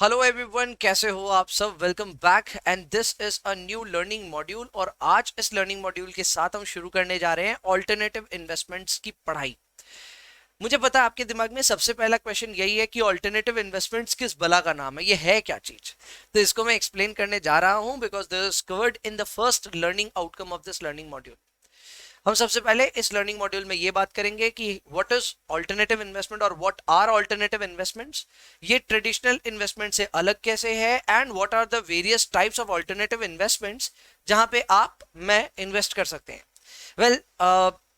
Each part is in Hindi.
हेलो एवरीवन, कैसे हो आप सब। Welcome back and this is a new learning module. और आज इस लर्निंग मॉड्यूल के साथ हम शुरू करने जा रहे हैं ऑल्टरनेटिव इन्वेस्टमेंट्स की पढ़ाई। मुझे पता है आपके दिमाग में सबसे पहला क्वेश्चन यही है कि ऑल्टरनेटिव इन्वेस्टमेंट्स किस भला का नाम है, ये है क्या चीज। तो इसको मैं एक्सप्लेन करने जा रहा हूं because this is covered in the first learning outcome of this learning module. हम सबसे पहले इस लर्निंग मॉड्यूल में ये बात करेंगे कि व्हाट इज ऑल्टरनेटिव इन्वेस्टमेंट और व्हाट आर ऑल्टरनेटिव इन्वेस्टमेंट्स, ये ट्रेडिशनल इन्वेस्टमेंट से अलग कैसे है, and what are the various types of alternative investments जहां पे आप मैं इन्वेस्ट कर सकते हैं। Well,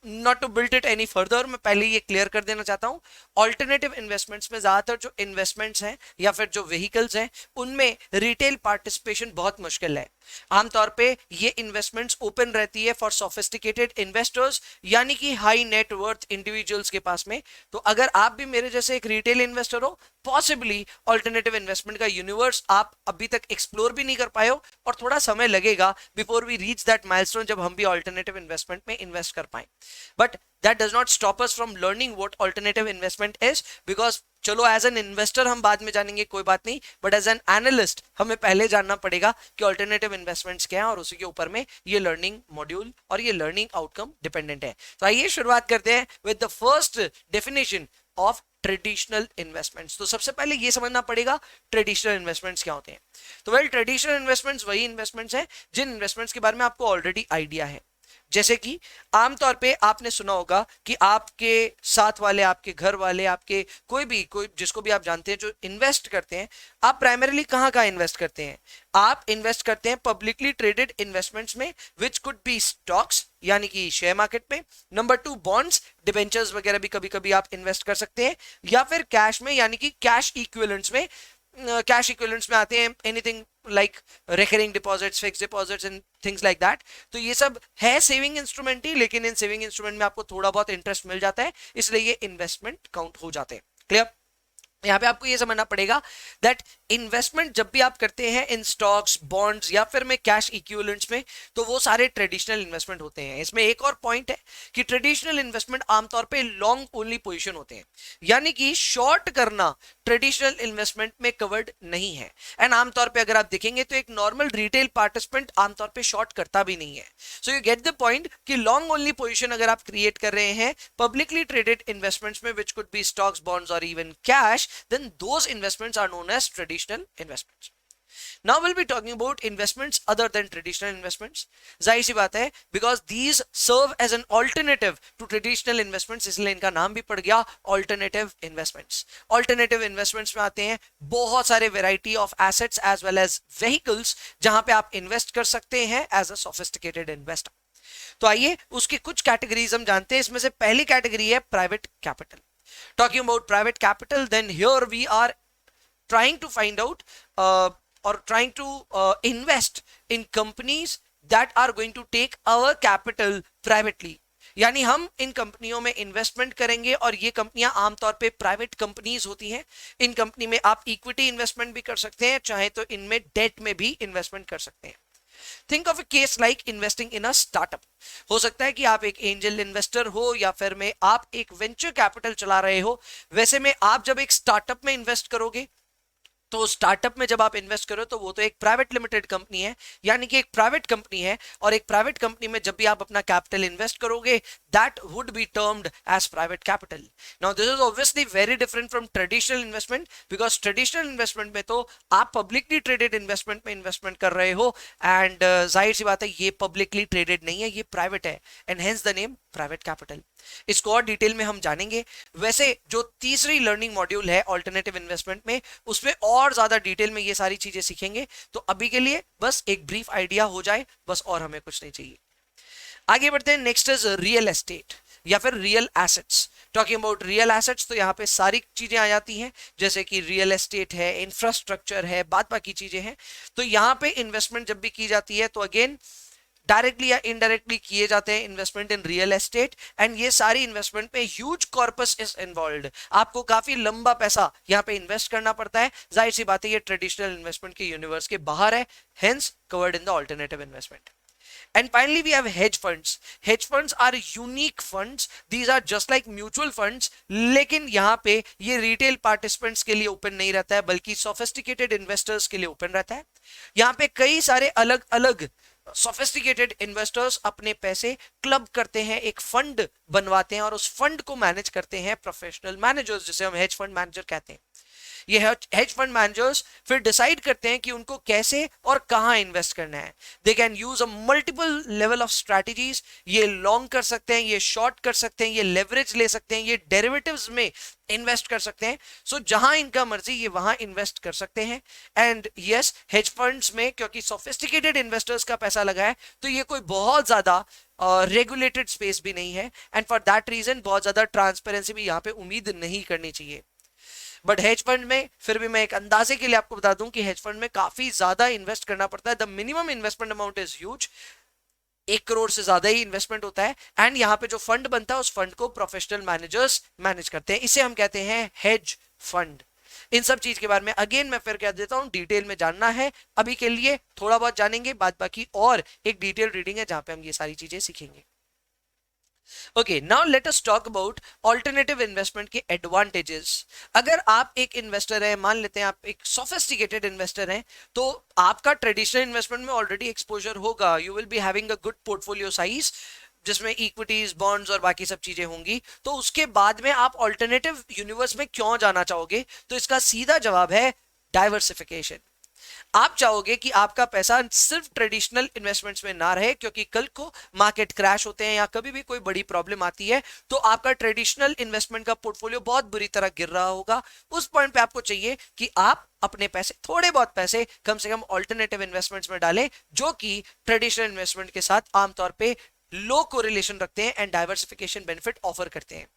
not to build it any further, मैं पहले ये क्लियर कर देना चाहता हूं। ऑल्टरनेटिव इन्वेस्टमेंट्स में ज्यादातर जो इन्वेस्टमेंट्स हैं या फिर जो व्हीकल्स हैं उनमें रिटेल पार्टिसिपेशन बहुत मुश्किल है। आमतौर पे ये इन्वेस्टमेंट्स ओपन रहती है फॉर सोफिस्टिकेटेड इन्वेस्टर्स, यानी कि हाई नेट वर्थ इंडिविजुअल्स के पास में। तो अगर आप भी मेरे जैसे एक रिटेल इन्वेस्टर हो, पॉसिबली ऑल्टरनेटिव इन्वेस्टमेंट का यूनिवर्स आप अभी तक एक्सप्लोर भी नहीं कर पाए हो और थोड़ा समय लगेगा before we reach that milestone जब हम भी ऑल्टरनेटिव इन्वेस्टमेंट में इन्वेस्ट कर पाए। But that does not stop us from learning what alternative investment is, because चलो एज एन इन्वेस्टर हम बाद में जानेंगे, कोई बात नहीं, बट एज एन एनालिस्ट हमें पहले जानना पड़ेगा कि ऑल्टरनेटिव इन्वेस्टमेंट्स क्या है, और उसी के ऊपर में ये लर्निंग मॉड्यूल और ये लर्निंग आउटकम डिपेंडेंट है। तो आइए शुरुआत करते हैं with the first definition of traditional investments. तो सबसे पहले ये समझना पड़ेगा ट्रेडिशनल इन्वेस्टमेंट्स क्या होते हैं। तो वेल, ट्रेडिशनल इन्वेस्टमेंट्स वही इन्वेस्टमेंट्स हैं जिन इन्वेस्टमेंट्स के बारे में आपको ऑलरेडी आइडिया है। जैसे कि आमतौर पे आपने सुना होगा कि आपके साथ वाले, आपके घर वाले, आपके कोई जिसको भी आप जानते हैं जो इन्वेस्ट करते हैं, आप प्राइमरीली कहाँ कहाँ इन्वेस्ट करते हैं? आप इन्वेस्ट करते हैं पब्लिकली ट्रेडेड इन्वेस्टमेंट्स में, विच कुड बी स्टॉक्स यानी कि शेयर मार्केट में। नंबर 2, बॉन्ड्स, डिबेंचर्स वगैरह भी कभी कभी आप इन्वेस्ट कर सकते हैं, या फिर कैश में यानी कि कैश इक्विवेलेंट्स में। कैश इक्विवेलेंट्स में आते हैं anything like recurring deposits, fix deposits and things like that. तो ये सब है सेविंग इंस्ट्रूमेंट ही, लेकिन इन सेविंग इंस्ट्रूमेंट में आपको थोड़ा बहुत इंटरेस्ट मिल जाता है, इसलिए ये इन्वेस्टमेंट काउंट हो जाते हैं। क्लियर? यहाँ पे आपको ये समझना पड़ेगा दैट इन्वेस्टमेंट जब भी आप करते हैं इन स्टॉक्स, बॉन्ड्स या फिर में कैश इक्विवेलेंट्स में, तो वो सारे ट्रेडिशनल इन्वेस्टमेंट होते हैं। इसमें एक और पॉइंट है कि ट्रेडिशनल इन्वेस्टमेंट आमतौर पे लॉन्ग ओनली पोजीशन होते हैं, यानी कि शॉर्ट करना ट्रेडिशनल इन्वेस्टमेंट में कवर्ड नहीं है। एंड आमतौर पे अगर आप देखेंगे तो एक नॉर्मल रिटेल पार्टिसिपेंट आमतौर पे शॉर्ट करता भी नहीं है। So you get the point कि लॉन्ग ओनली पोजीशन अगर आप क्रिएट कर रहे हैं पब्लिकली ट्रेडेड इन्वेस्टमेंट्स में, which could be stocks, bonds और even cash, then those investments are known as traditional investments. Now we'll be talking about investments other than traditional investments. जाहिर सी बात है, because these serve as an alternative to traditional investments, इसलिए इनका नाम भी पड़ गया alternative investments. Alternative investments में आते हैं बहुत सारे variety of assets as well as vehicles जहां पे आप invest कर सकते हैं as a sophisticated investor. तो आइए उसकी कुछ कैटेगरीज हम जानते हैं। इसमें से पहली कैटेगरी है private capital. Talking about private capital, then here we are trying to find out or trying to invest in companies that are going to take our capital privately. यानी हम इन कंपनियों में इन्वेस्टमेंट करेंगे और ये कंपनियां आमतौर पे प्राइवेट कंपनीज होती हैं। इन कंपनी में आप इक्विटी इन्वेस्टमेंट भी कर सकते हैं, चाहे तो इनमें डेट में भी इन्वेस्टमेंट कर सकते हैं। Think of a case like investing in a startup. हो सकता है कि आप एक एंजल इन्वेस्टर हो या फिर में आप एक वेंचर कैपिटल चला रहे हो। वैसे में आप जब एक स्टार्टअप में इन्वेस्ट करोगे, तो स्टार्टअप में जब आप इन्वेस्ट करो तो वो तो एक प्राइवेट लिमिटेड कंपनी है, यानी कि एक प्राइवेट कंपनी है, और एक प्राइवेट कंपनी में जब भी आप अपना कैपिटल इन्वेस्ट करोगे that would be termed as private capital. Now this is obviously very different from traditional investment, because traditional investment में तो आप पब्लिकली ट्रेडेड इन्वेस्टमेंट में इन्वेस्टमेंट कर रहे हो, एंड जाहिर सी बात है ये पब्लिकली ट्रेडेड नहीं है, ये प्राइवेट है, and hence the name private capital. इसको और डिटेल में हम जानेंगे। वैसे जो तीसरी लर्निंग मॉड्यूल है ऑल्टरनेटिव इन्वेस्टमेंट में, उसमें और ज्यादा डिटेल में ये सारी चीजें सीखेंगे। तो अभी के लिए बस एक ब्रीफ आइडिया हो जाए बस, और हमें कुछ नहीं चाहिए। आगे बढ़ते हैं। नेक्स्ट इज रियल एस्टेट या फिर real assets. Talking about real assets, तो यहाँ पे सारी चीजें आ जाती हैं, जैसे कि रियल एस्टेट है, इंफ्रास्ट्रक्चर है, बाकी चीजें हैं। तो यहाँ पे इन्वेस्टमेंट जब भी की जाती है तो अगेन डायरेक्टली या इनडायरेक्टली किए जाते हैं investment in real estate, and ये सारी इन्वेस्टमेंट में ह्यूज कॉर्पस इज इन्वॉल्व्ड। आपको काफी लंबा पैसा यहाँ पे इन्वेस्ट करना पड़ता है। जाहिर सी बात है ये ट्रेडिशनल इन्वेस्टमेंट के यूनिवर्स के बाहर है, hence covered in the alternative investment. And finally we have hedge funds. Hedge funds are unique funds. These are just like mutual funds, लेकिन यहाँ पे ये रिटेल पार्टिसिपेंट्स के लिए ओपन नहीं रहता है, बल्कि सोफिस्टिकेटेड इन्वेस्टर्स के लिए ओपन रहता है. यहाँ पे कई सारे अलग अलग सोफिस्टिकेटेड इन्वेस्टर्स अपने पैसे क्लब करते हैं, एक फंड बनवाते हैं और उस फंड को मैनेज करते हैं प्रोफेशनल मैनेजर्स, जिसे हम हेज फंड मैनेजर कहते हैं. ये हेज फंड मैनेजर्स फिर डिसाइड करते हैं कि उनको कैसे और कहां इन्वेस्ट करना है. They can use a multiple level of strategies. ये लॉन्ग कर सकते हैं, ये शॉर्ट कर सकते हैं, ये लेवरेज ले सकते हैं, ये डेरिवेटिव्स में इन्वेस्ट कर सकते हैं. सो जहां इनका मर्जी ये वहां इन्वेस्ट कर सकते हैं. एंड यस, हेज फंड्स में क्योंकि सोफिस्टिकेटेड इन्वेस्टर्स का पैसा लगा है, तो ये कोई बहुत ज्यादा रेगुलेटेड स्पेस भी नहीं है. एंड फॉर दैट रीजन बहुत ज्यादा ट्रांसपेरेंसी भी यहाँ पे उम्मीद नहीं करनी चाहिए. बट हेज फंड में फिर भी मैं एक अंदाजे के लिए आपको बता दूं कि हेज फंड में काफी ज्यादा इन्वेस्ट करना पड़ता है. The minimum investment amount is huge. 1 crore से ज्यादा ही इन्वेस्टमेंट होता है. एंड यहाँ पे जो फंड बनता है उस फंड को प्रोफेशनल मैनेजर्स मैनेज करते हैं. इसे हम कहते हैं हेज फंड. इन सब चीज के बारे में अगेन मैं फिर कह देता हूं, डिटेल में जानना है अभी के लिए थोड़ा बहुत जानेंगे, बाद बाकी और एक डिटेल रीडिंग है जहां पे हम ये सारी चीजें सीखेंगे. Okay, now let us talk about alternative investment के एडवांटेजेस. अगर आप एक इन्वेस्टर है, मान लेते हैं आप एक सोफिस्टिकेटेड इन्वेस्टर हैं, तो आपका ट्रेडिशनल इन्वेस्टमेंट में ऑलरेडी एक्सपोजर होगा. You will be having a good portfolio size जिसमें इक्विटीज, बॉन्ड्स और बाकी सब चीजें होंगी. तो उसके बाद में आप ऑल्टरनेटिव यूनिवर्स में क्यों जाना चाहोगे? तो इसका सीधा जवाब है डाइवर्सिफिकेशन. आप चाहोगे कि आपका पैसा सिर्फ ट्रेडिशनल इन्वेस्टमेंट्स में ना रहे, क्योंकि कल को मार्केट क्रैश होते हैं या कभी भी कोई बड़ी प्रॉब्लम आती है तो आपका ट्रेडिशनल इन्वेस्टमेंट का पोर्टफोलियो बहुत बुरी तरह गिर रहा होगा. उस पॉइंट पे आपको चाहिए कि आप अपने पैसे, थोड़े बहुत पैसे कम से कम ऑल्टरनेटिव इन्वेस्टमेंट्स में डालें, जो कि ट्रेडिशनल इन्वेस्टमेंट के साथ आमतौर पर लो कोरिलेशन रखते हैं एंड डाइवर्सिफिकेशन बेनिफिट ऑफर करते हैं.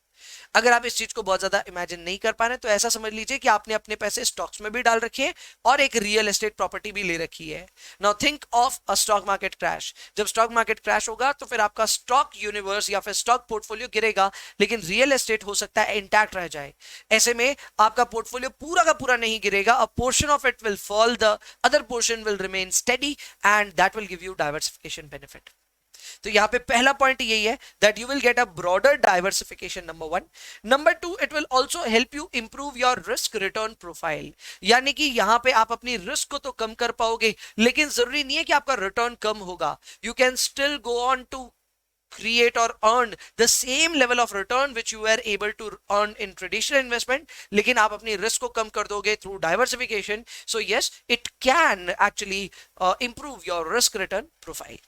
अगर आप इस चीज को बहुत ज्यादा इमेजिन नहीं कर पा रहे तो ऐसा समझ लीजिए कि आपने अपने पैसे स्टॉक्स में भी डाल रखे हैं और एक रियल एस्टेट प्रॉपर्टी भी ले रखी है. Now think of a stock market crash. जब स्टॉक मार्केट क्रैश होगा तो फिर आपका स्टॉक यूनिवर्स या फिर स्टॉक पोर्टफोलियो गिरेगा, लेकिन रियल एस्टेट हो सकता है इंटैक्ट रह जाए. ऐसे में आपका पोर्टफोलियो पूरा का पूरा नहीं गिरेगा. अ portion of it will fall, the other portion will remain steady and that will give you diversification benefit. तो यहां पे पहला पॉइंट यही है that you will get a broader diversification. Number 1. Number 2, it will also help you improve your risk return profile. यानी कि यहां पे आप अपनी रिस्क को तो कम कर पाओगे, लेकिन जरूरी नहीं है कि आपका रिटर्न कम होगा. You can still go on to create or earn the same level of return which you were able to earn in traditional investment, लेकिन आप अपनी रिस्क को कम कर दोगे through diversification. So yes, it can actually improve your risk return profile.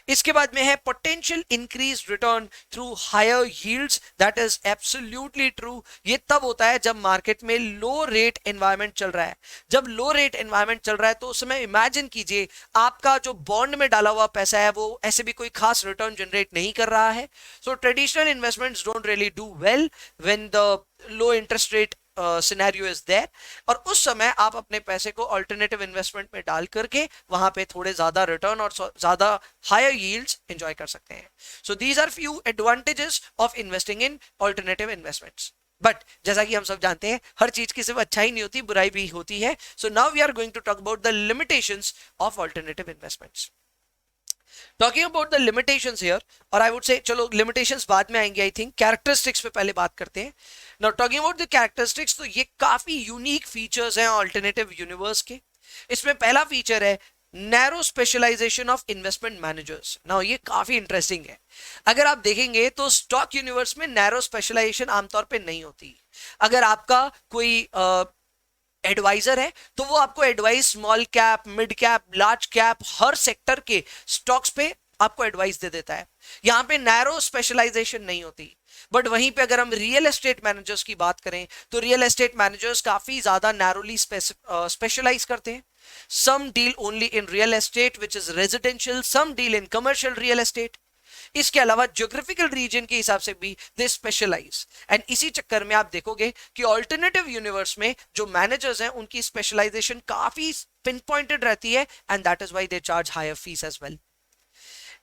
इसके बाद में है potential increase return through higher yields. That is absolutely true. ये तब होता है जब मार्केट में लो रेट एनवायरनमेंट चल रहा है. जब लो रेट एनवायरनमेंट चल रहा है तो उस समय इमेजिन कीजिए आपका जो बॉन्ड में डाला हुआ पैसा है वो ऐसे भी कोई खास रिटर्न जनरेट नहीं कर रहा है. So traditional investments don't really do well when the low interest rate scenario is there. और उस समय आप अपने पैसे को अल्टरनेटिव इन्वेस्टमेंट में डाल करके वहां पे थोड़े ज्यादा रिटर्न और ज्यादा हायर यील्ड्स एंजॉय कर सकते हैं. So these are few advantages of investing in alternative investments. But जैसा कि हम सब जानते हैं हर चीज की सिर्फ अच्छाई नहीं होती, बुराई भी होती है. So now we are going to talk about the limitations of alternative investments. Talking about the limitations here, और आई वुड से चलो लिमिटेशंस बाद में आएंगे. आई थिंक कैरेक्टरिस्टिक्स पे पहले बात करते हैं. Now talking about the characteristics, तो ये काफी यूनिक फीचर्स हैं अल्टरनेटिव यूनिवर्स के. इसमें पहला फीचर है narrow specialisation of investment managers. Now ये काफी इंटरेस्टिंग है. अगर आप देखेंगे तो स्टॉक यूनिवर्स में नैरो स्पेशलाइजेशन आमतौर पर नहीं होती. अगर आपका कोई एडवाइजर है तो वो आपको advice small cap, mid cap, large cap, हर सेक्टर के स्टॉक्स पे आपको एडवाइस दे देता है. यहां पे नैरो स्पेशलाइजेशन नहीं होती. बट वहीं पे अगर हम रियल एस्टेट मैनेजर्स की बात करें तो रियल एस्टेट मैनेजर्स काफी ज्यादा नैरोली स्पेशलाइज करते हैं. Some deal only in real estate which is residential, some deal in commercial real estate. इसके अलावा ज्योग्राफिकल रीजन के हिसाब से भी दे स्पेशलाइज. एंड इसी चक्कर में आप देखोगे कि ऑल्टरनेटिव यूनिवर्स में जो मैनेजर्स हैं उनकी स्पेशलाइजेशन काफी पिन पॉइंटेड रहती है and that is why they charge higher fees as well.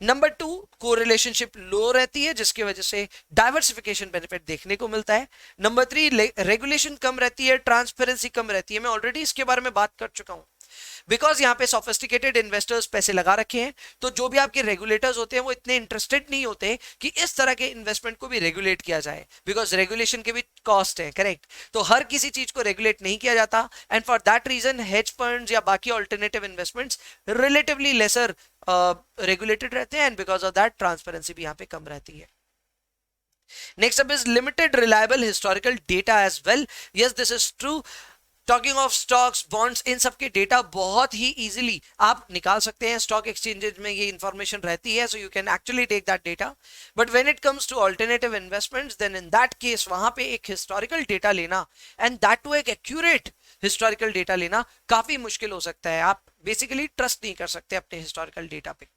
Number 2, correlationship low रहती है जिसकी वजह से डाइवर्सिफिकेशन बेनिफिट देखने को मिलता है. नंबर 3, रेगुलेशन कम रहती है, ट्रांसपेरेंसी कम रहती है. मैं ऑलरेडी इसके बारे में बात कर चुका हूं. बिकॉज यहाँ पे सोफिस्टिकेटेड इन्वेस्टर्स पैसे लगा रखे हैं, तो जो भी आपके रेगुलेटर्स होते हैं वो इतने इंटरेस्टेड नहीं होते कि इस तरह के इन्वेस्टमेंट को भी रेगुलेट किया जाए, बिकॉज रेगुलेशन के भी कॉस्ट है, करेक्ट। तो हर किसी चीज को रेगुलेट नहीं किया जाता, and for that reason hedge funds या बाकी alternative investments relatively lesser regulated रहते हैं, and because of that transparency भी यहाँ पे कम रहती है। Next up is limited reliable historical data as well. Yes, this is true. Talking of stocks, bonds, इन सब के डेटा बहुत ही इजीली आप निकाल सकते हैं, स्टॉक एक्सचेंजेस में ये इंफॉर्मेशन रहती है, so you can actually take that data. But when it comes to alternative investments, then in that case वहां पे एक हिस्टोरिकल डेटा लेना, एंड दैट टू एक एक्यूरेट हिस्टोरिकल डेटा लेना काफी मुश्किल हो सकता है। आप बेसिकली ट्रस्ट नहीं कर सकते अपने हिस्टोरिकल डेटा पे।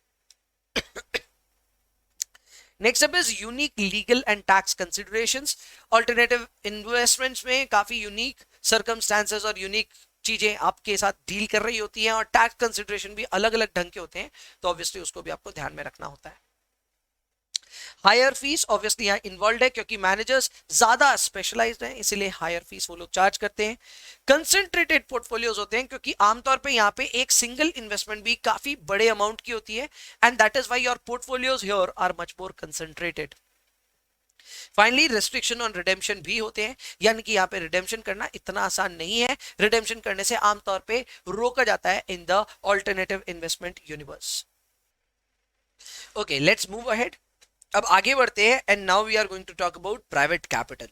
Next up is unique legal and tax considerations. Alternative investments में काफी unique circumstances और unique चीजें आपके साथ डील कर रही होती हैं, और टैक्स कंसिडरेशन भी अलग अलग ढंग के होते हैं, तो ऑब्वियसली उसको भी आपको ध्यान में रखना होता है। हायर फीस ऑब्वियसली यहाँ इन्वॉल्व है, क्योंकि मैनेजर्स ज्यादा स्पेशलाइज्ड हैं, इसीलिए हायर फीस वो लोग चार्ज करते हैं। कंसंट्रेटेड पोर्टफोलियोज होते हैं, क्योंकि आमतौर पे यहाँ पे एक सिंगल इन्वेस्टमेंट भी काफी बड़े अमाउंट की होती है, and that is why your portfolios here are much more concentrated. Finally restriction on redemption भी होते हैं, यानी कि यहाँ पे रिडेम्पशन करना इतना आसान नहीं है। रिडेम्पशन करने से आमतौर पे रोका जाता है in the alternative investment universe. Okay, let's move ahead. अब आगे बढ़ते हैं, and now we are going to talk about private capital.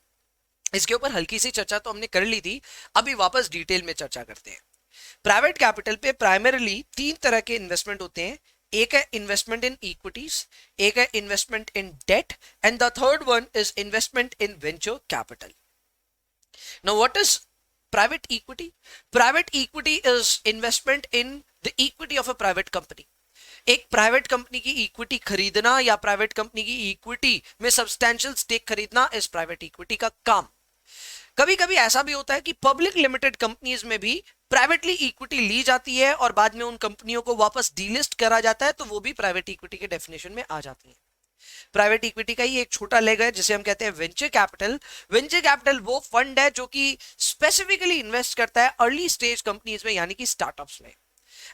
इसके ऊपर हल्की सी चर्चा तो हमने कर ली थी, अभी वापस डिटेल में चर्चा करते हैं। प्राइवेट कैपिटल पे प्राइमरीली तीन तरह के इन्वेस्टमेंट होते हैं। एक है इन्वेस्टमेंट इन इक्विटीज, एक है investment in debt, and the third one is investment in venture capital. Now what is private equity? Private equity is investment in the equity of a private company. एक प्राइवेट कंपनी की इक्विटी खरीदना या प्राइवेट कंपनी की इक्विटी में सब्सटैंशियल स्टेक खरीदना इस प्राइवेट इक्विटी का काम। कभी कभी ऐसा भी होता है कि पब्लिक लिमिटेड कंपनीज में भी प्राइवेटली इक्विटी ली जाती है और बाद में उन कंपनियों को वापस डीलिस्ट करा जाता है, तो वो भी प्राइवेट इक्विटी के डेफिनेशन में आ जाती है। प्राइवेट इक्विटी का ही एक छोटा लेग है जिसे हम कहते हैं वेंचर कैपिटल। वेंचर कैपिटल वो फंड है जो कि स्पेसिफिकली इन्वेस्ट करता है अर्ली स्टेज कंपनीज में, यानी कि स्टार्टअप्स में।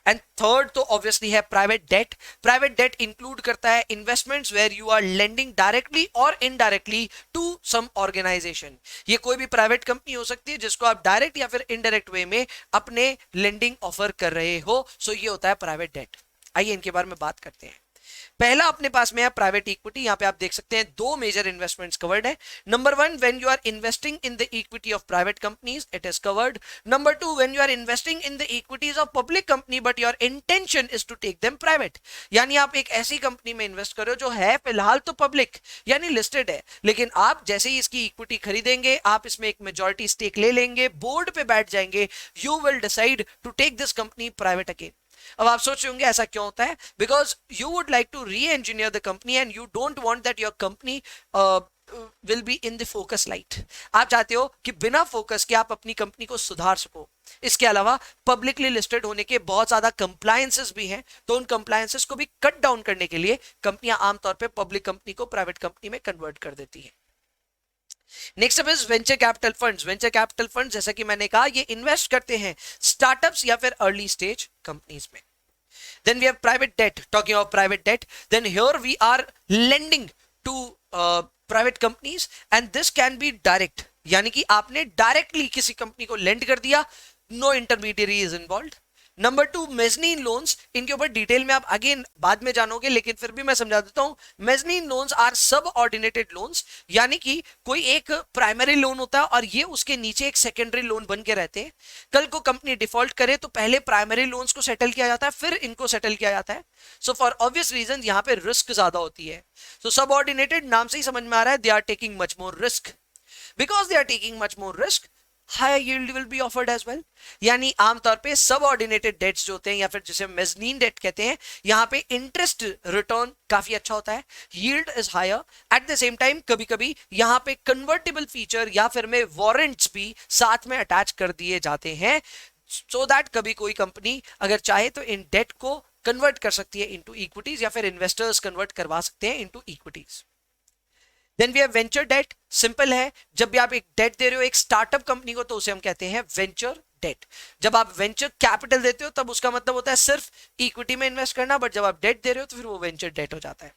एंड थर्ड तो ऑब्वियसली है private debt. Private debt include करता है investments where you are lending directly और इनडायरेक्टली टू सम ऑर्गेनाइजेशन। ये कोई भी प्राइवेट कंपनी हो सकती है जिसको आप डायरेक्ट या फिर इनडायरेक्ट वे में अपने लेंडिंग ऑफर कर रहे हो, सो ये होता है प्राइवेट डेट। आइए इनके बारे में बात करते हैं। पहला अपने पास में है प्राइवेट इक्विटी। यहां पे आप देख सकते हैं दो मेजर इन्वेस्टमेंट्स कवर्ड है। Number one, when you are investing in the equity of private companies, it is covered. Number two, when you are investing in the equities of public company but your intention is to take them private. यानी आप एक ऐसी कंपनी में इन्वेस्ट कर रहे हो जो है फिलहाल तो पब्लिक यानी लिस्टेड है, लेकिन आप जैसे ही इसकी इक्विटी खरीदेंगे, आप इसमें एक मेजॉरिटी स्टेक ले लेंगे, बोर्ड पे बैठ जाएंगे, you will decide to take this company private again. अब आप सोच रहे होंगे ऐसा क्यों होता है? Because you would like to reengineer the company and you don't want that your company will be in the focus light. आप चाहते हो कि बिना फोकस के आप अपनी कंपनी को सुधार सको। इसके अलावा पब्लिकली लिस्टेड होने के बहुत ज्यादा कंप्लायंसेस भी हैं, तो उन कंप्लायंसेस को भी कट डाउन करने के लिए कंपनियां आमतौर पर पब्लिक कंपनी को प्राइवेट कंपनी में कन्वर्ट कर देती है। Next up is venture capital funds. Venture capital funds जैसा कि मैंने कहा, ये इन्वेस्ट करते हैं स्टार्टअप्स या फिर अर्ली स्टेज कंपनीज में। Then we have private debt. Talking of private debt, then here we are lending to private companies and this can be direct, यानी कि आपने डायरेक्टली किसी कंपनी को लेंड कर दिया, no intermediary is involved. Number two, mezzanine loans. इनके ऊपर डिटेल में आप अगेन बाद में जानोगे, लेकिन फिर भी मैं समझा देता हूं। मेजनीन लोन्स आर सब ऑर्डिनेटेड लोन्स, यानी कि कोई एक प्राइमरी लोन होता है और ये उसके नीचे एक सेकेंडरी लोन बन के रहते हैं। कल को कंपनी डिफॉल्ट करे तो पहले प्राइमरी लोन्स को सेटल किया जाता है, फिर इनको सेटल किया जाता है। सो फॉर ऑब्वियस रीजन यहाँ पे रिस्क ज्यादा होती है। सो सब ऑर्डिनेटेड नाम से ही समझ में आ रहा है, they are taking much more risk. Because they are taking much more risk, higher yield will be offered as well. यानी आमतौर पे सब ऑर्डिनेटेड डेट्स जो होते हैं या फिर जिसे मेजनीन डेट कहते हैं, यहाँ पे इंटरेस्ट रिटर्न काफी अच्छा होता है, yield is higher. At the same time कभी कभी यहाँ पे कन्वर्टेबल फीचर या फिर में वारंट्स भी साथ में अटैच कर दिए जाते हैं, सो दैट कभी कोई कंपनी अगर चाहे तो इन डेट को कन्वर्ट कर सकती है इनटू इक्विटीज, या फिर इन्वेस्टर्स कन्वर्ट करवा सकते हैं into equities. Then we have venture debt. Simple है, जब भी आप एक डेट दे रहे हो एक स्टार्टअप कंपनी को, तो उसे हम कहते हैं वेंचर डेट। जब आप वेंचर कैपिटल देते हो तब उसका मतलब होता है सिर्फ इक्विटी में इन्वेस्ट करना, बट जब आप डेट दे रहे हो तो फिर वो वेंचर डेट हो जाता है।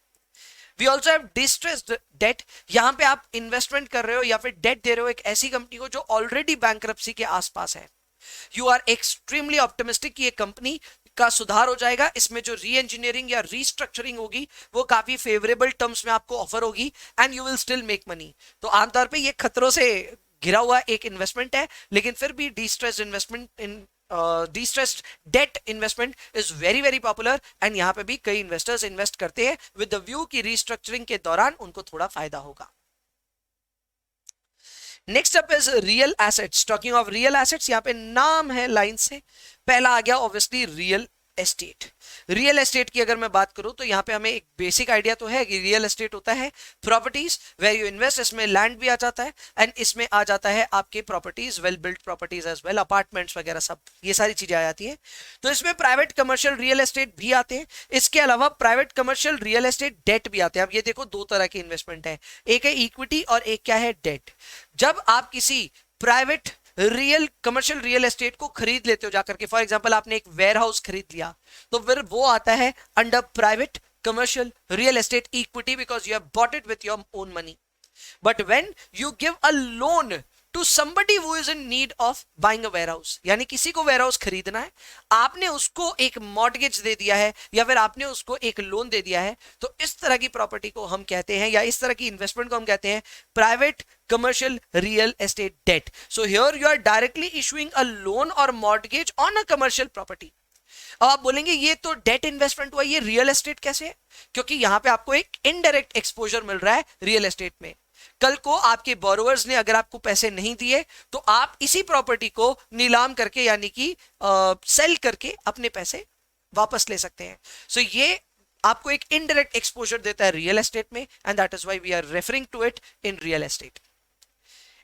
We also have distressed debt. यहां पे आप इन्वेस्टमेंट कर रहे हो या फिर डेट दे रहे हो एक ऐसी कंपनी को जो ऑलरेडी बैंकरप्सी के आसपास है। यू आर एक्सट्रीमली ऑप्टिमिस्टिक कि ये कंपनी का सुधार हो जाएगा, इसमें जो री इंजीनियरिंग या रीस्ट्रक्चरिंग होगी वो काफी फेवरेबल टर्म्स में आपको ऑफर होगी and you will still make money. तो आमतौर पे ये खतरों से घिरा हुआ एक इन्वेस्टमेंट है, लेकिन फिर भी distressed investment in distressed debt investment is very very popular and यहाँ पे भी कई इन्वेस्टर्स इन्वेस्ट करते हैं विद द व्यू की रीस्ट्रक्चरिंग के दौरान उनको थोड़ा फायदा होगा। Next up is real assets. Talking of real assets, यहाँ पे नाम है लाइन से, पहला आ गया obviously real estate. Real estate की अगर मैं बात करूं तो यहाँ पे हमें एक बेसिक आइडिया तो है कि रियल एस्टेट होता है प्रॉपर्टीज वेयर यू इन्वेस्ट। इसमें लैंड भी आ जाता है एंड इसमें आ जाता है आपके properties, well built properties as well, apartments वगैरह सब, ये सारी चीजें आ जाती है। तो इसमें प्राइवेट कमर्शियल रियल एस्टेट भी आते हैं। इसके अलावा private commercial real estate debt भी आते हैं। अब ये देखो दो तरह के इन्वेस्टमेंट है, एक है इक्विटी और एक क्या है, डेट। जब आप किसी प्राइवेट कमर्शियल रियल एस्टेट को खरीद लेते हो जाकर के, फॉर एग्जांपल आपने एक वेयर हाउस खरीद लिया, तो फिर वो आता है under private commercial real estate equity because you have bought it with your own money. But when you give a loan to somebody who is in need of buying a warehouse, यानी किसी को वेयरहाउस खरीदना है, आपने उसको एक मॉर्गेज दे दिया है या फिर आपने उसको एक लोन दे दिया है, तो इस तरह की प्रॉपर्टी को हम कहते हैं या इस तरह की इन्वेस्टमेंट को हम कहते हैं private commercial real estate debt. So here you are directly issuing a loan और mortgage on a commercial property. अब आप बोलेंगे ये तो डेट इन्वेस्टमेंट हुआ, ये रियल एस्टेट कैसे है? क्योंकि यहां पे आपको एक इनडायरेक्ट एक्सपोजर मिल रहा है रियल एस्टेट में। कल को आपके बोरोवर्स ने अगर आपको पैसे नहीं दिए तो आप इसी प्रॉपर्टी को नीलाम करके यानी कि सेल करके अपने पैसे वापस ले सकते हैं। सो ये आपको एक इनडायरेक्ट एक्सपोजर देता है रियल एस्टेट में and that is why we are referring to it in real estate.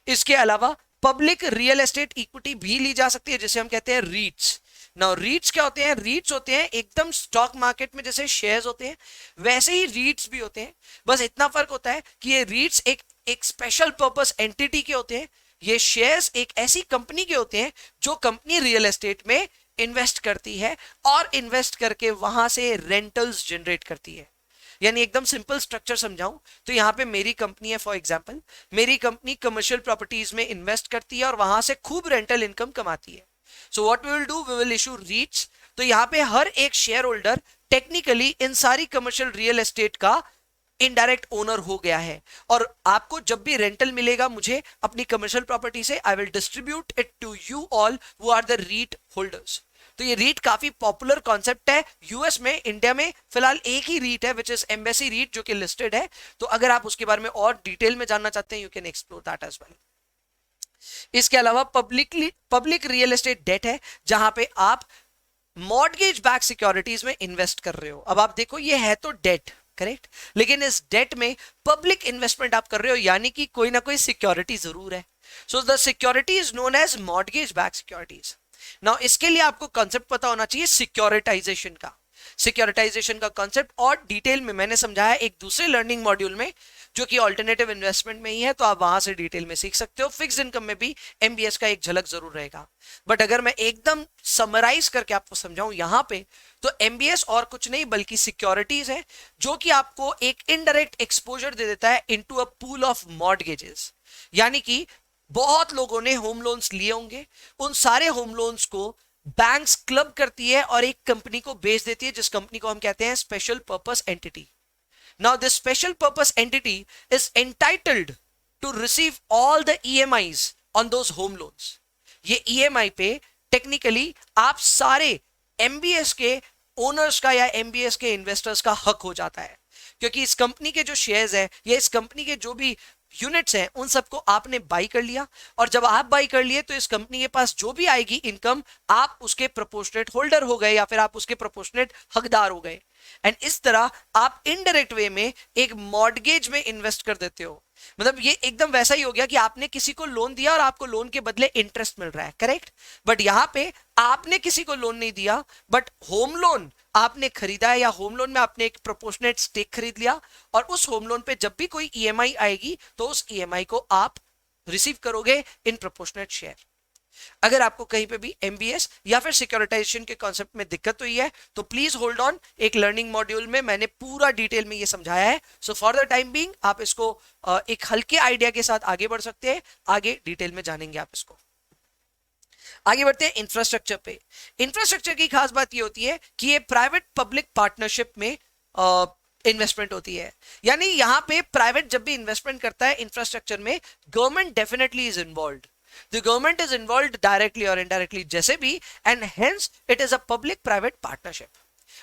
इसके अलावा पब्लिक रियल एस्टेट इक्विटी भी ली जा सकती है जिसे हम कहते हैं रीट्स। नाउ रीट्स क्या होते हैं? रीट्स होते हैं एकदम स्टॉक मार्केट में जैसे शेयर्स होते हैं वैसे ही रीट्स भी होते हैं, बस इतना फर्क होता है कि ये रीट्स एक स्पेशल पर्पस एंटिटी के होते हैं, ये शेयर्स एक ऐसी कंपनी के होते हैं जो कंपनी रियल एस्टेट में इन्वेस्ट करती है और इन्वेस्ट करके वहां से रेंटल्स जनरेट करती है। यानी एकदम सिंपल स्ट्रक्चर समझाऊं तो यहाँ पे मेरी कंपनी है, फॉर एग्जांपल मेरी कंपनी कमर्शियल प्रॉपर्टीज में इन्वेस्ट करती है और वहां से खूब रेंटल इनकम कमाती है। So what we will do, we will issue REITs. तो यहाँ पे हर एक शेयर होल्डर टेक्निकली इन सारी कमर्शियल रियल एस्टेट का इनडायरेक्ट ओनर हो गया है और आपको जब भी रेंटल मिलेगा मुझे अपनी कमर्शियल प्रॉपर्टी से, I will distribute it to you all who are the REIT holders. तो ये रीट काफी पॉपुलर कॉन्सेप्ट है यूएस में। इंडिया में फिलहाल एक ही रीट है विच इज एम्बेसी रीट जो कि लिस्टेड है। तो अगर आप उसके बारे में और डिटेल में जानना चाहते हैं you can explore that as well. इसके अलावा पब्लिक रियल एस्टेट डेट है जहां पे आप मॉर्गेज बैक सिक्योरिटीज में इन्वेस्ट कर रहे हो। अब आप देखो ये है तो डेट, करेक्ट, लेकिन इस डेट में पब्लिक इन्वेस्टमेंट आप कर रहे हो यानी कि कोई ना कोई सिक्योरिटी जरूर है। So the security is known as mortgage back securities. Now इसके लिए आपको कॉन्सेप्ट पता होना चाहिए सिक्योरिटाइजेशन का। सिक्योरिटाइजेशन का कॉन्सेप्ट और डिटेल में मैंने समझाया एक दूसरे लर्निंग मॉड्यूल में जो कि ऑल्टरनेटिव इन्वेस्टमेंट में ही है, तो आप वहां से डिटेल में सीख सकते हो। फिक्स्ड इनकम में भी एमबीएस का एक झलक जरूर रहेगा, बट अगर मैं एकदम समराइज करके आपको समझाऊं यहां पे तो एमबीएस और कुछ नहीं बल्कि सिक्योरिटीज है जो कि आपको एक इनडायरेक्ट एक्सपोजर दे देता है into a pool of mortgages. यानी कि बहुत लोगों ने होम लोन्स लिए होंगे, उन सारे होम लोन्स को बैंक्स क्लब करती है और एक कंपनी को बेच देती है जिस कंपनी को हम कहते हैं special purpose entity. Now this special purpose entity is entitled to receive all the EMIs on those home loans. ये EMI पे टेक्निकली आप सारे MBS के ओनर्स का या MBS के इन्वेस्टर्स का हक हो जाता है, क्योंकि इस कंपनी के जो शेयर्स हैं या इस कंपनी के जो भी यूनिट्स हैं उन सबको आपने बाई कर लिया और जब आप बाई कर लिए तो इस कंपनी के पास जो भी आएगी इनकम आप उसके प्रोपोर्शनेट होल्डर हो गए या फिर आप उसके प्रोपोर्शनेट हकदार हो गए। एंड इस तरह आप इनडायरेक्ट वे में एक मॉर्गेज में इन्वेस्ट कर देते हो। मतलब ये एकदम वैसा ही हो गया कि आपने किसी को लोन दिया और आपको लोन के बदले इंटरेस्ट मिल रहा है, करेक्ट। बट यहां पे आपने किसी को लोन नहीं दिया बट होम लोन आपने खरीदा है या होम लोन में आपने एक प्रोपोर्शनेट स्टेक खरीद लिया और उस होम लोन पे जब भी कोई ईएमआई आएगी तो उस ईएमआई को आप रिसीव करोगे इन प्रोपोर्शनेट शेयर। अगर आपको कहीं पे भी एमबीएस या फिर सिक्योरिटाइजेशन के कॉन्सेप्ट में दिक्कत हुई है तो प्लीज होल्ड ऑन, एक लर्निंग मॉड्यूल में मैंने पूरा डिटेल में ये समझाया है। So for the time being आप इसको एक हल्के आइडिया के साथ आगे बढ़ सकते हैं, आगे डिटेल में जानेंगे आप इसको। आगे बढ़ते हैं इंफ्रास्ट्रक्चर पे। इंफ्रास्ट्रक्चर की खास बात ये होती है कि ये प्राइवेट पब्लिक पार्टनरशिप में इन्वेस्टमेंट होती है, यानी यहां पे प्राइवेट जब भी इन्वेस्टमेंट करता है इंफ्रास्ट्रक्चर में, government definitely is involved. The government is involved directly or indirectly जैसे भी, and hence it is a public private partnership।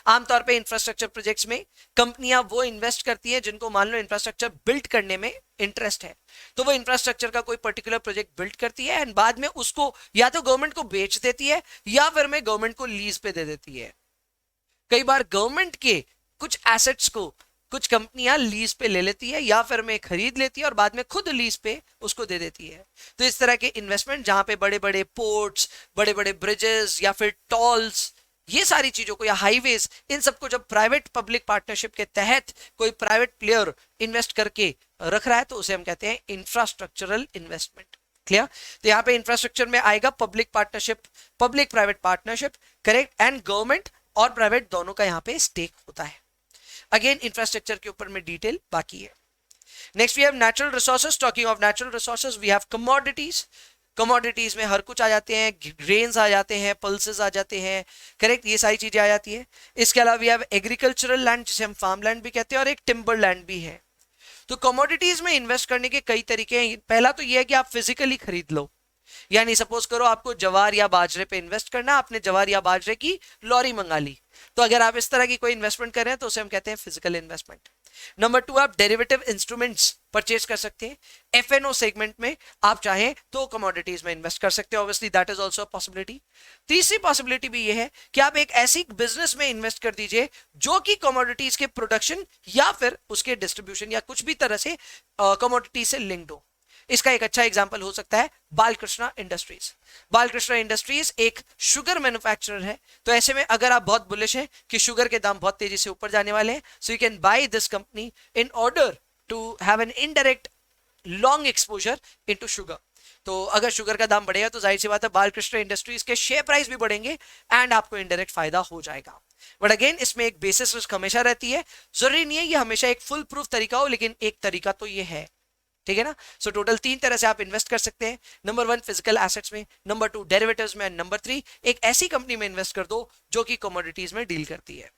आमतौर पे इंफ्रास्ट्रक्चर प्रोजेक्ट्स में कंपनियां वो इन्वेस्ट करती हैं जिनको मान लो इंफ्रास्ट्रक्चर बिल्ड करने में इंटरेस्ट है, तो वो इंफ्रास्ट्रक्चर का कोई पर्टिकुलर प्रोजेक्ट बिल्ड करती है एंड बाद में उसको या तो गवर्नमेंट को बेच देती है या फिर में गवर्नमेंट को लीज पे दे देती है। कई बार गवर्नमेंट के कुछ एसेट्स को कुछ कंपनियां लीज पे ले लेती है या फिर में खरीद लेती है और बाद में खुद लीज पे उसको दे देती है। तो इस तरह के इन्वेस्टमेंट जहां पे बड़े बड़े पोर्ट्स, बड़े बड़े ब्रिजेस या फिर टॉल्स, ये सारी चीजों को, या हाईवेज, इन सबको जब प्राइवेट पब्लिक पार्टनरशिप के तहत कोई प्राइवेट प्लेयर इन्वेस्ट करके रख रहा है तो उसे हम कहते हैं इंफ्रास्ट्रक्चरल इन्वेस्टमेंट। क्लियर? तो यहाँ पे इंफ्रास्ट्रक्चर में आएगा public partnership, public private partnership, correct, and government और प्राइवेट दोनों का यहाँ पे स्टेक होता है। अगेन इंफ्रास्ट्रक्चर के ऊपर में डिटेल बाकी है। Next we have natural resources. Talking of natural resources we have commodities. Commodities में हर कुछ आ जाते हैं, ग्रेन्स आ जाते हैं, पल्सेस आ जाते हैं, करेक्ट, ये सारी चीजें आ जाती है। इसके अलावा वी हैव एग्रीकल्चरल लैंड जिसे हम फार्म लैंड भी कहते हैं, और एक टिम्बर लैंड भी है। तो कमोडिटीज में इन्वेस्ट करने के कई तरीके हैं। पहला तो ये है कि आप फिजिकली खरीद लो, यानी सपोज करो आपको जवार या बाजरे पे इन्वेस्ट करना, आपने जवार या बाजरे की लॉरी मंगा ली, तो अगर आप इस तरह की कोई इन्वेस्टमेंट कर रहे हैं तो उसे हम कहते हैं फिजिकल इन्वेस्टमेंट। नंबर 2, आप डेरिवेटिव इंस्ट्रूमेंट्स परचेज कर सकते हैं। एफएनओ सेगमेंट में आप चाहें तो कमोडिटीज में इन्वेस्ट कर सकते हैं, obviously that is also a possibility. तीसरी पॉसिबिलिटी भी ये है कि आप एक ऐसी बिजनेस में इन्वेस्ट कर दीजिए जो कि कमोडिटीज के प्रोडक्शन या फिर उसके डिस्ट्रीब्यूशन या कुछ भी तरह से कमोडिटी से लिंक्ड हो। इसका एक अच्छा एग्जांपल हो सकता है बालकृष्णा इंडस्ट्रीज। बालकृष्णा इंडस्ट्रीज एक शुगर मैन्युफैक्चरर है, तो ऐसे में अगर आप बहुत बुलिश हैं कि शुगर के दाम बहुत तेजी से ऊपर जाने वाले हैं, so you can buy this company in order to have an indirect long exposure into sugar. तो अगर शुगर का दाम बढ़ेगा तो जाहिर सी बात है बालकृष्णा इंडस्ट्रीज के शेयर प्राइस भी बढ़ेंगे एंड आपको इनडायरेक्ट फायदा हो जाएगा। बट अगेन इसमें एक बेसिस रिस्क हमेशा रहती है, जरूरी नहीं है ये हमेशा एक फुल प्रूफ तरीका हो, लेकिन एक तरीका तो ये है, ठीक है ना। सो टोटल 3 तरह से आप इन्वेस्ट कर सकते हैं। नंबर 1 फिजिकल एसेट्स में, नंबर 2 डेरिवेटिव्स में, नंबर 3 एक ऐसी कंपनी में इन्वेस्ट कर दो जो कि कमोडिटीज में डील करती है।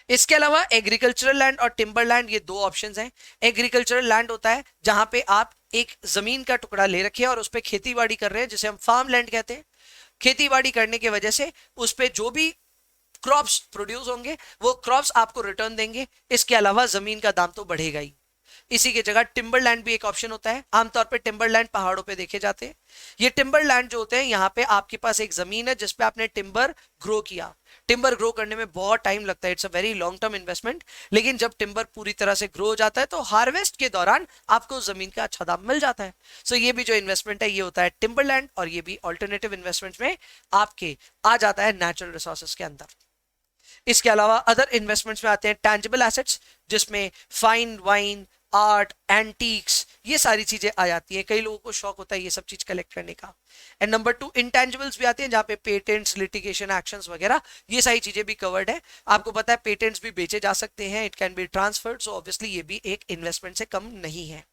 इसके अलावा एग्रीकल्चरल लैंड और टिम्बर लैंड, ये 2 ऑप्शंस हैं। एग्रीकल्चरल लैंड होता है जहां पे आप एक जमीन का टुकड़ा ले रखे और उस पर खेती बाड़ी कर रहे हैं, जिसे हम फार्म लैंड कहते हैं। खेती बाड़ी करने की वजह से उस पर जो भी क्रॉप्स प्रोड्यूस होंगे वो क्रॉप्स आपको रिटर्न देंगे, इसके अलावा जमीन का दाम तो बढ़ेगा ही। इसी की जगह टिम्बरलैंड भी एक ऑप्शन होता है। आमतौर पे टिम्बरलैंड पहाड़ों पे देखे जाते हैं। ये टिम्बरलैंड जो होते हैं, यहाँ पे आपके पास एक जमीन है जिसपे आपने टिम्बर ग्रो किया। टिम्बर ग्रो करने में बहुत टाइम लगता है, it's a very long term investment, लेकिन जब टिम्बर पूरी तरह से ग्रो हो जाता है तो हार्वेस्ट के दौरान आपको जमीन का अच्छा दाम मिल जाता है। सो ये भी जो इन्वेस्टमेंट है ये होता है टिम्बरलैंड, और ये भी ऑल्टरनेटिव इन्वेस्टमेंट में आपके आ जाता है नेचुरल रिसोर्सेज के अंदर। इसके अलावा अदर इन्वेस्टमेंट्स में आते हैं टैंजिबल एसेट्स, जिसमें फाइन वाइन, आर्ट, एंटीक्स, ये सारी चीजें आ जाती हैं। कई लोगों को शौक होता है ये सब चीज कलेक्ट करने का। एंड नंबर 2 इंटेंजिबल्स भी आते हैं, जहां पे पेटेंट्स, लिटिगेशन एक्शंस वगैरह ये सारी चीजें भी कवर्ड है। आपको पता है पेटेंट्स भी बेचे जा सकते हैं, it can be transferred, so obviously ये भी एक इन्वेस्टमेंट से कम नहीं है।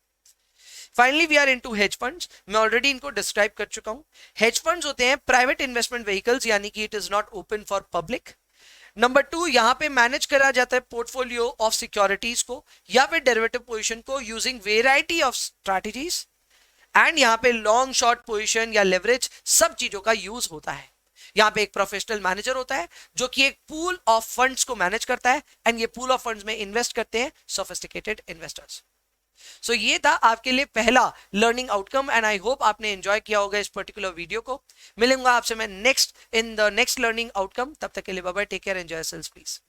Finally we are into hedge funds. मैं ऑलरेडी इनको डिस्क्राइब कर चुका हूं। हेज फंड्स होते हैं प्राइवेट इन्वेस्टमेंट व्हीकल्स, यानी कि it is not open for public. Number 2, यहां पे मैनेज करा जाता है पोर्टफोलियो ऑफ सिक्योरिटीज को या फिर डेरिवेटिव पोजीशन को using variety of strategies, and यहां पे लॉन्ग शॉर्ट पोजीशन या लेवरेज सब चीजों का यूज होता है। यहां पे एक प्रोफेशनल मैनेजर होता है जो कि एक पूल ऑफ फंड्स को मैनेज करता है, एंड ये पूल ऑफ फंड्स में इन्वेस्ट करते हैं सोफिस्टिकेटेड इन्वेस्टर्स। सो ये था आपके लिए पहला learning outcome, and I hope आपने एंजॉय किया होगा इस पर्टिकुलर वीडियो को। मिलूंगा आपसे मैं next in the next learning outcome. तब तक के लिए bye bye, take care, enjoy yourselves please.